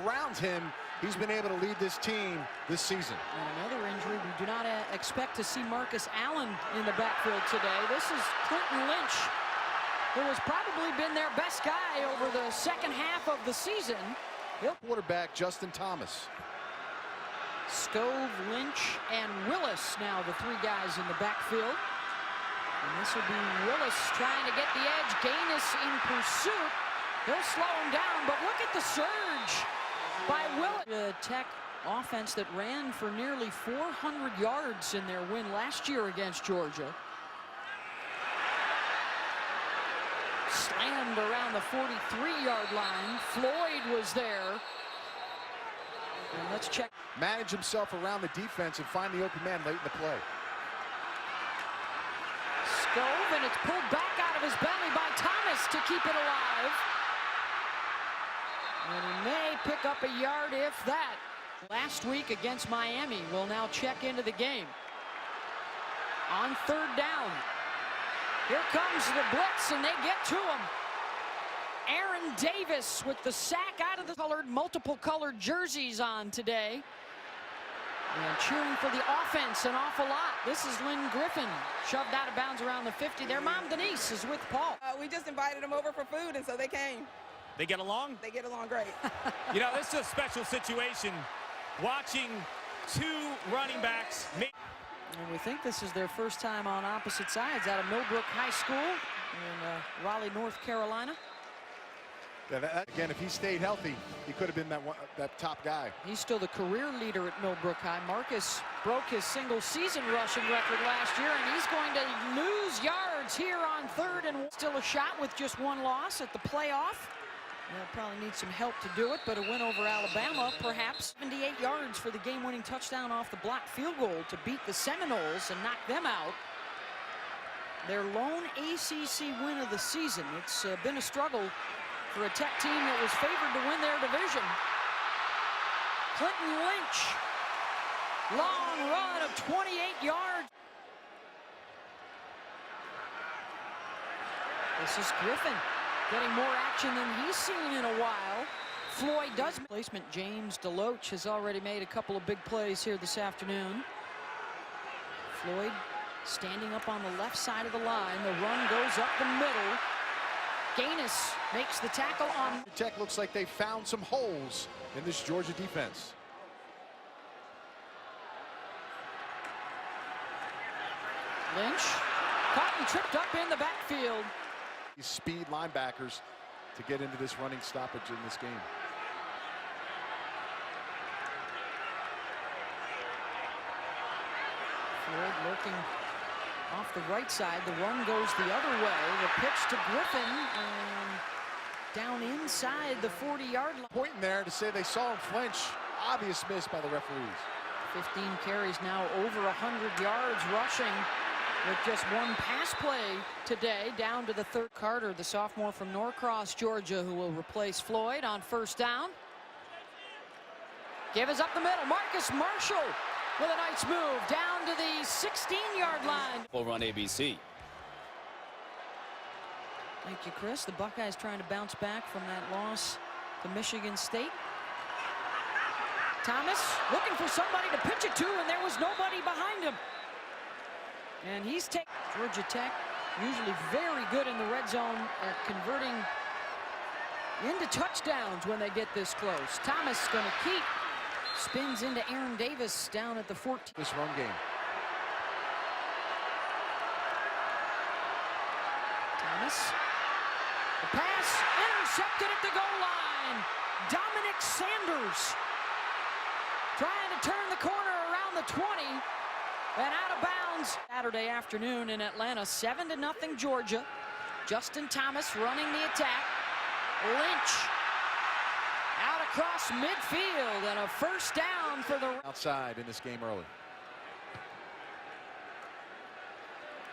around him, he's been able to lead this team this season. And another injury, we do not expect to see Marcus Allen in the backfield today. This is Clinton Lynch, who has probably been their best guy over the second half of the season. Quarterback Justin Thomas. Stove, Lynch, and Willis now the three guys in the backfield. And this will be Willis trying to get the edge. Gaines in pursuit. He'll slow him down, but look at the surge by Willis. The Tech offense that ran for nearly 400 yards in their win last year against Georgia. Slammed around the 43-yard line. Floyd was there. And let's check. Manage himself around the defense and find the open man late in the play. Stove, and it's pulled back out of his belly by Thomas to keep it alive. And he may pick up a yard if that. Last week against Miami will now check into the game. On third down. Here comes the blitz, and they get to him. Aaron Davis with the sack out of the multiple colored jerseys on today. And cheering for the offense an awful lot. This is Lynn Griffin, shoved out of bounds around the 50. Their mom, Denise, is with Paul. We just invited them over for food, and so they came. They get along? They get along great. You know, this is a special situation. Watching two running backs. And we think this is their first time on opposite sides out of Millbrook High School in Raleigh, North Carolina. Yeah, again, if he stayed healthy, he could have been that top guy. He's still the career leader at Millbrook High. Marcus broke his single-season rushing record last year, and he's going to lose yards here on third and still a shot with just one loss at the playoff. They'll probably need some help to do it, but a win over Alabama, perhaps 78 yards for the game-winning touchdown off the blocked field goal to beat the Seminoles and knock them out. Their lone ACC win of the season. It's been a struggle for a Tech team that was favored to win their division. Clinton Lynch, long run of 28 yards. This is Griffin getting more action than he's seen in a while. Floyd does. Placement James DeLoach has already made a couple of big plays here this afternoon. Floyd standing up on the left side of the line. The run goes up the middle. Gaines makes the tackle on. Tech looks like they found some holes in this Georgia defense. Lynch caught and tripped up in the backfield. These speed linebackers to get into this running stoppage in this game. Floyd lurking off the right side. The run goes the other way. The pitch to Griffin and down inside the 40-yard line. Pointing there to say they saw him flinch. Obvious miss by the referees. 15 carries now, over 100 yards rushing with just one pass play today. Down to the third. Carter, the sophomore from Norcross, Georgia, who will replace Floyd on first down. Give us up the middle. Marcus Marshall with a nice move down to the 16-yard line. Over on ABC. Thank you, Chris. The Buckeyes trying to bounce back from that loss to Michigan State. Thomas looking for somebody to pitch it to, and there was nobody behind him. And he's taking Georgia Tech, usually very good in the red zone at converting into touchdowns when they get this close. Thomas going to keep. Spins into Aaron Davis down at the 14. This run game. Thomas. The pass intercepted at the goal line. Dominic Sanders trying to turn the corner around the 20 and out of bounds. Saturday afternoon in Atlanta, 7-0 Georgia. Justin Thomas running the attack. Lynch out across midfield and a first down for the outside in this game early.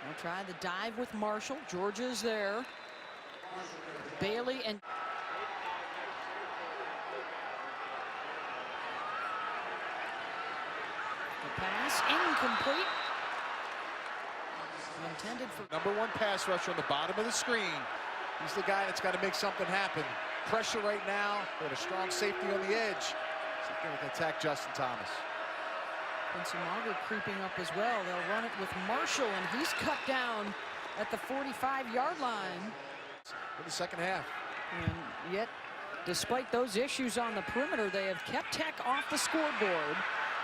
They'll try the dive with Marshall. Georgia's there. Bailey and the pass incomplete. Intended for #1 pass rusher on the bottom of the screen. He's the guy that's got to make something happen. pressure right now. Got a strong safety on the edge. So they can attack Justin Thomas. Quincy Mauger creeping up as well. They'll run it with Marshall, and he's cut down at the 45-yard line. In the second half. And yet, despite those issues on the perimeter, they have kept Tech off the scoreboard.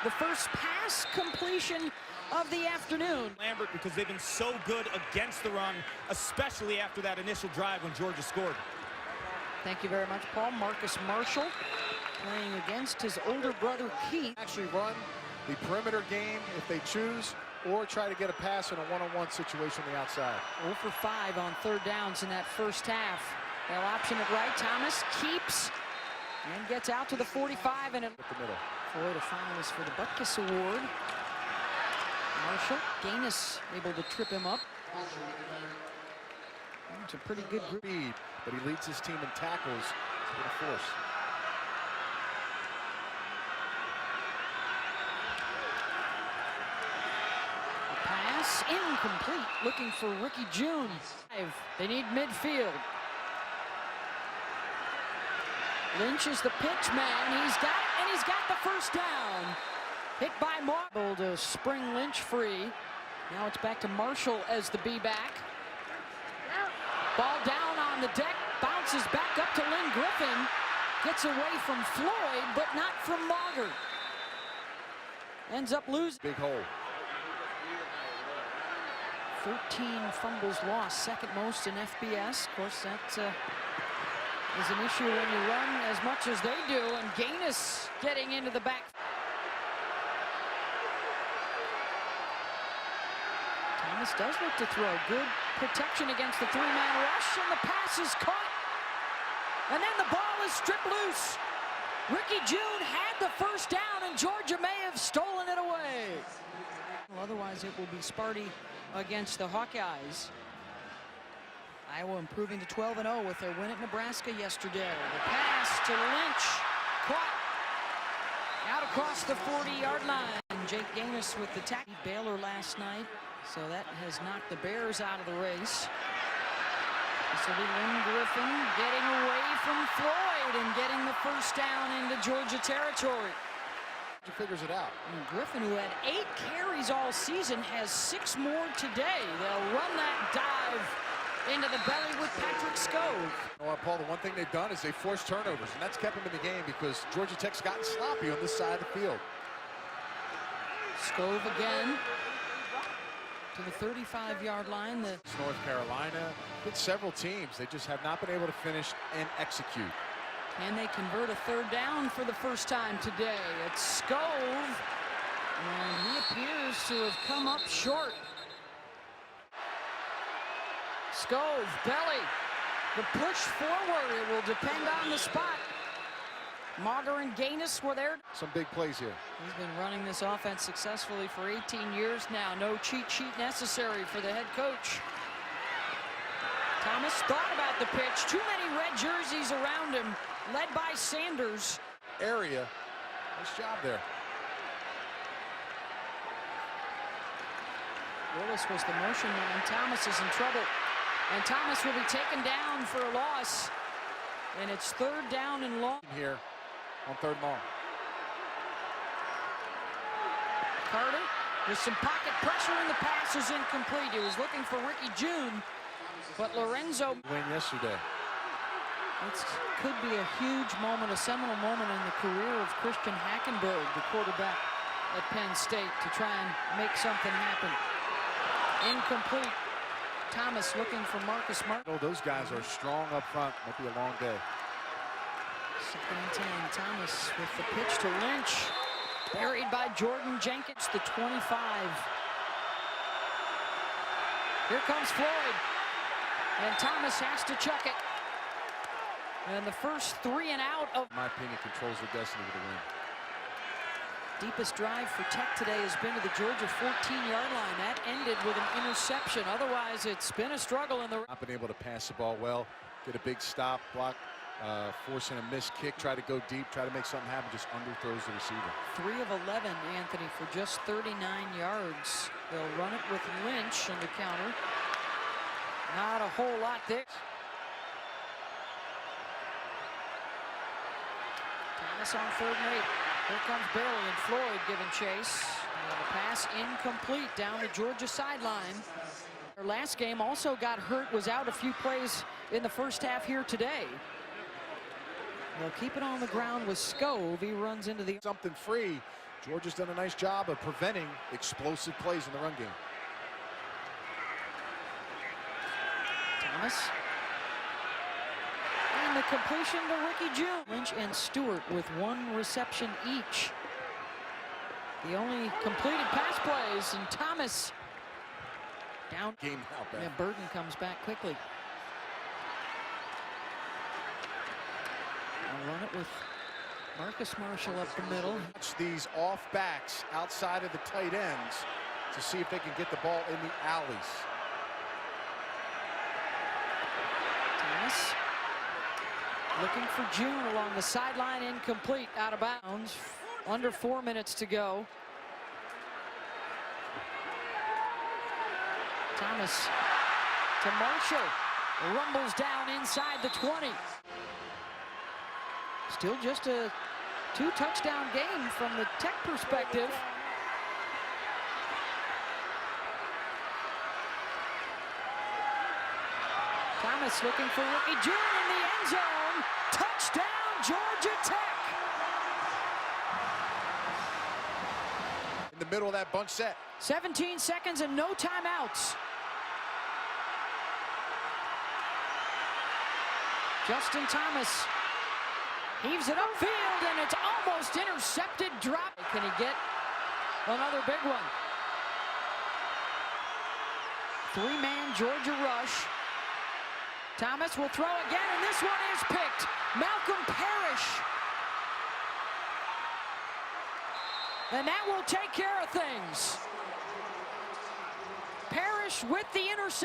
The first pass completion of the afternoon. Lambert, because they've been so good against the run, especially after that initial drive when Georgia scored. Thank you very much, Paul. Marcus Marshall playing against his older brother, Keith. Actually run the perimeter game if they choose, or try to get a pass in a one-on-one situation on the outside. 0 for 5 on third downs in that first half. They'll option it right. Thomas keeps and gets out to the 45, and it At the middle. Floyd, a finalist for the Butkus Award. Marshall, Gaines able to trip him up. It's a pretty good group. Speed, but he leads his team in tackles. It's been a force. The pass incomplete. Looking for Ricky June. They need midfield. Lynch is the pitch man. He's got it, and he's got the first down. Hit by Marble to spring Lynch free. Now it's back to Marshall as the B-back. Ball down on the deck, bounces back up to Lynn Griffin. Gets away from Floyd, but not from Mauger. Ends up losing. Big hole. 13 fumbles lost, second most in FBS. Of course, that is an issue when you run as much as they do, and Gaines getting into the back. Thomas does look to throw. Good protection against the three-man rush, and the pass is caught. And then the ball is stripped loose. Ricky June had the first down, and Georgia may have stolen it away. Well, otherwise, it will be Sparty against the Hawkeyes. Iowa improving to 12-0 with their win at Nebraska yesterday. The pass to Lynch, caught out across the 40-yard line. Jake Gaines with the tackle. Baylor last night, so that has knocked the Bears out of the race. This will be Lynn Griffin getting away from Floyd and getting the first down into Georgia territory. He figures it out. And Griffin, who had 8 carries all season, has 6 more today. They'll run that dive into the belly with Patrick Scove. You know what, Paul, the one thing they've done is they forced turnovers, and that's kept them in the game because Georgia Tech's gotten sloppy on this side of the field. Scove again to the 35-yard line. It's North Carolina, with several teams. They just have not been able to finish and execute. And they convert a third down for the first time today. It's Scove, and he appears to have come up short. Scove, belly, the push forward. It will depend on the spot. Mauger and Gaines were there. Some big plays here. He's been running this offense successfully for 18 years now. No cheat sheet necessary for the head coach. Thomas thought about the pitch. Too many red jerseys around him, led by Sanders. Area. Nice job there. Willis was the motion man. Thomas is in trouble. And Thomas will be taken down for a loss. And it's third down and long. Here on third and long. Carter with some pocket pressure, and the pass is incomplete. He was looking for Ricky June, but Lorenzo. Win yesterday. It could be a huge moment, a seminal moment in the career of Christian Hackenberg, the quarterback at Penn State, to try and make something happen. Incomplete. Thomas looking for Marcus Martin. Oh, those guys are strong up front. Might be a long day. Second and 10. Thomas with the pitch to Lynch. Buried by Jordan Jenkins, the 25. Here comes Floyd. And Thomas has to chuck it. And the first 3 and out of. In my opinion, controls their destiny with the win. Deepest drive for Tech today has been to the Georgia 14-yard line. That ended with an interception. Otherwise, it's been a struggle in the. Not been able to pass the ball well, get a big stop, block, forcing a missed kick, try to go deep, try to make something happen, just underthrows the receiver. 3 of 11, Anthony, for just 39 yards. They'll run it with Lynch on the counter. Not a whole lot there. Pass on 3rd and 8. Here comes Bailey and Floyd giving chase. And the pass incomplete down the Georgia sideline. Their last game also got hurt, was out a few plays in the first half here today. They'll keep it on the ground with Scove. He runs into the... Something free. Georgia's done a nice job of preventing explosive plays in the run game. Thomas. And the completion to Ricky June. Lynch and Stewart with 1 reception each. The only completed pass plays, and Thomas down. Game now, Beth. Yeah, Burton comes back quickly. I'll run it with Marcus Marshall up the middle. Watch these off backs outside of the tight ends to see if they can get the ball in the alleys. Thomas looking for June along the sideline, incomplete, out of bounds. Under 4 minutes to go. Thomas to Marshall. Rumbles down inside the 20. Still just a 2-touchdown game from the Tech perspective. Thomas looking for Ricky June in the end zone. Touchdown, Georgia Tech. In the middle of that bunch set. 17 seconds and no timeouts. Justin Thomas heaves it upfield, and it's almost intercepted. Drop. Can he get another big one? 3-man Georgia rush. Thomas will throw again, and this one is picked. Malcolm Parrish. And that will take care of things. Parrish with the interception.